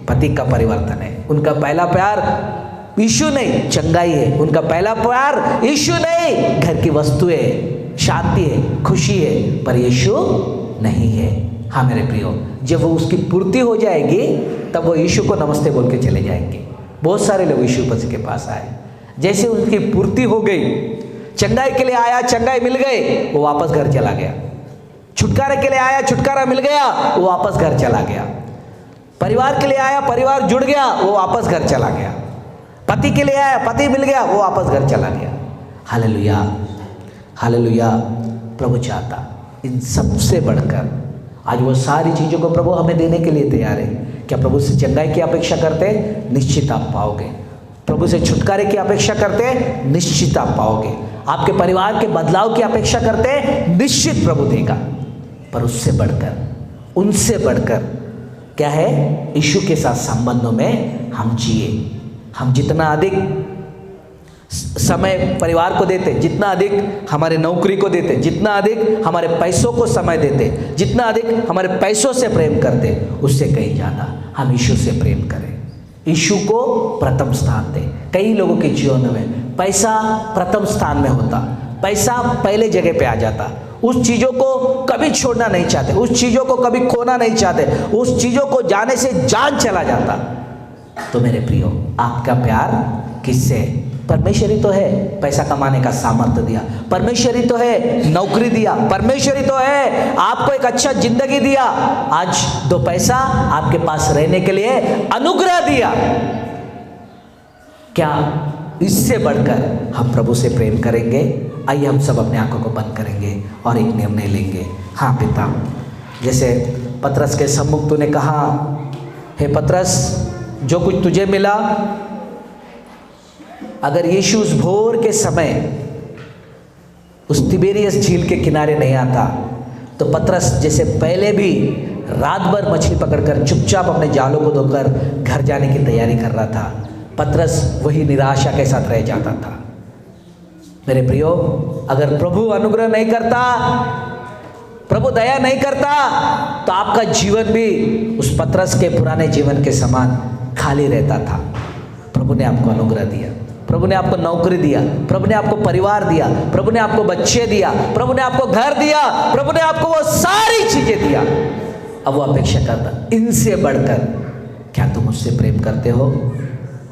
पति का परिवर्तन है। उनका पहला प्यार यीशु नहीं, चंगाई है। उनका पहला प्यार यीशु नहीं, घर की वस्तुएं, शांति है, खुशी है, पर यीशु नहीं है। हाँ मेरे प्रियो, जब वो उसकी पूर्ति हो जाएगी तब वो यीशु को नमस्ते बोल के चले जाएंगे। बहुत सारे लोग यीशु मसीह के पास आए, जैसे उनकी पूर्ति हो गई, चंगाई के लिए आया, चंगाई मिल गई, वो वापस घर चला गया। छुटकारे के लिए आया, छुटकारा मिल गया, वो वापस घर चला गया। परिवार के लिए आया, परिवार जुड़ गया, वो वापस घर चला गया। पति के लिए आया, पति मिल गया, वो वापस घर चला गया। Hallelujah, hallelujah. प्रभु चाहता इन सबसे बढ़कर, आज वो सारी चीज़ों को प्रभु हमें देने के लिए तैयार है। क्या प्रभु से चंगाई की अपेक्षा करते? निश्चित आप पाओगे। प्रभु से छुटकारे की अपेक्षा करते? निश्चित आप पाओगे। आपके परिवार के बदलाव की अपेक्षा करते? निश्चित प्रभु देगा। पर उससे बढ़कर, उनसे बढ़कर क्या है? यीशु के साथ संबंधों में हम जिए। हम जितना अधिक समय परिवार को देते, जितना अधिक हमारे नौकरी को देते, जितना अधिक हमारे पैसों को समय देते, जितना अधिक हमारे पैसों से प्रेम करते, उससे कहीं ज़्यादा हम यीशु से प्रेम करें, यीशु को प्रथम स्थान दें। कई लोगों के जीवन में पैसा प्रथम स्थान में होता, पैसा पहले जगह पे आ जाता। उस चीज़ों को कभी छोड़ना नहीं चाहते, उस चीज़ों को कभी खोना नहीं चाहते, उस चीज़ों को जाने से जान चला जाता। तो मेरे प्रियो, आपका प्यार किससे? परमेश्वर ही तो है पैसा कमाने का सामर्थ्य दिया, परमेश्वर ही तो है नौकरी दिया, परमेश्वर ही तो है आपको एक अच्छा जिंदगी दिया, आज दो पैसा आपके पास रहने के लिए अनुग्रह दिया। क्या इससे बढ़कर हम प्रभु से प्रेम करेंगे? आइए हम सब अपने आंखों को बंद करेंगे और एक निर्णय लेंगे। हाँ पिता, जैसे पतरस के सम्मुख तूने कहा, हे पतरस, जो कुछ तुझे मिला, अगर यीशु उस भोर के समय उस तिबेरियस झील के किनारे नहीं आता तो पतरस जैसे पहले भी रात भर मछली पकड़कर चुपचाप अपने जालों को धोकर घर जाने की तैयारी कर रहा था, पतरस वही निराशा के साथ रह जाता था। मेरे प्रियो, अगर प्रभु अनुग्रह नहीं करता, प्रभु दया नहीं करता, तो आपका जीवन भी उस पतरस के पुराने जीवन के समान खाली रहता था। प्रभु ने आपको अनुग्रह दिया, प्रभु ने आपको नौकरी दिया, प्रभु ने आपको परिवार दिया, प्रभु ने आपको बच्चे दिया, प्रभु ने आपको घर दिया, प्रभु ने आपको वो सारी चीजें दिया। अब वो अपेक्षा करता, इनसे बढ़कर क्या तुम मुझसे प्रेम करते हो?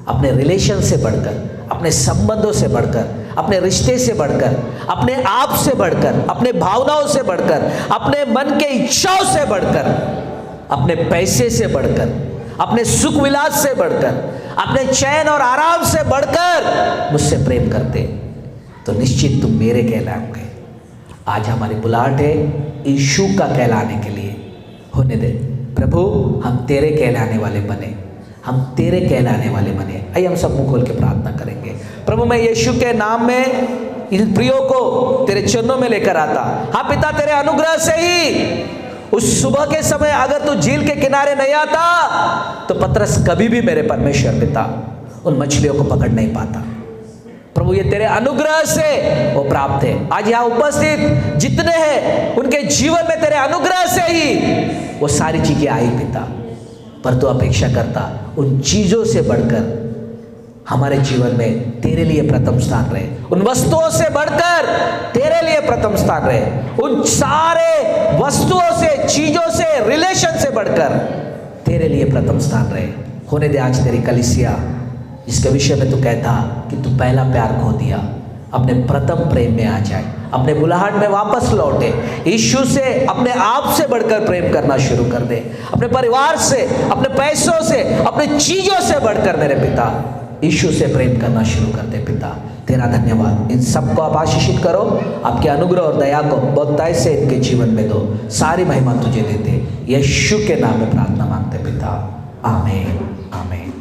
अपने रिलेशन से बढ़कर, अपने संबंधों से बढ़कर, अपने रिश्ते से बढ़कर, अपने आप से बढ़कर, अपने भावनाओं से बढ़कर, अपने मन के इच्छाओं से बढ़कर, अपने पैसे से बढ़कर, अपने सुख विलास से बढ़कर, अपने चैन और आराम से बढ़कर मुझसे प्रेम करते तो निश्चित तुम मेरे कहलाओगे। आज हमारी बुलाहट है यीशु का कहलाने के लिए। होने दे प्रभु, हम तेरे कहलाने वाले बने, हम तेरे कहलाने वाले बने। आइए हम सब मुंह खोल के प्रार्थना करेंगे। प्रभु, मैं यीशु के नाम में इन प्रियो को तेरे चरणों में लेकर आता। हाँ पिता, तेरे अनुग्रह से ही उस सुबह के समय अगर तू झील के किनारे नहीं आता तो पतरस कभी भी मेरे परमेश्वर पिता उन मछलियों को पकड़ नहीं पाता। प्रभु, ये तेरे अनुग्रह से वो प्राप्त है। आज यहाँ उपस्थित जितने हैं उनके जीवन में तेरे अनुग्रह से ही वो सारी चीजें आई पिता। पर तू अपेक्षा करता उन चीजों से बढ़कर हमारे जीवन में तेरे लिए प्रथम स्थान रहे, उन वस्तुओं से बढ़कर तेरे लिए प्रथम स्थान रहे, उन सारे वस्तुओं से, चीजों से, रिलेशन से बढ़कर तेरे लिए प्रथम स्थान रहे। होने दे आज तेरी कलीसिया जिसके विषय में तू कहता कि तू पहला प्यार खो दिया, अपने प्रथम प्रेम में आ जाए, अपने बुलाहट में वापस लौटे, यीशु से अपने आप से बढ़कर प्रेम करना शुरू कर दे, अपने परिवार से, अपने पैसों से, अपने चीजों से बढ़कर मेरे पिता यीशु से प्रेम करना शुरू कर दे। पिता तेरा धन्यवाद, इन सबको आप आशीषित करो, आपके अनुग्रह और दया को बहुतायत से इनके जीवन में दो। सारी महिमा तुझे देते, यीशु के नाम में प्रार्थना मांगते पिता, आमीन आमीन।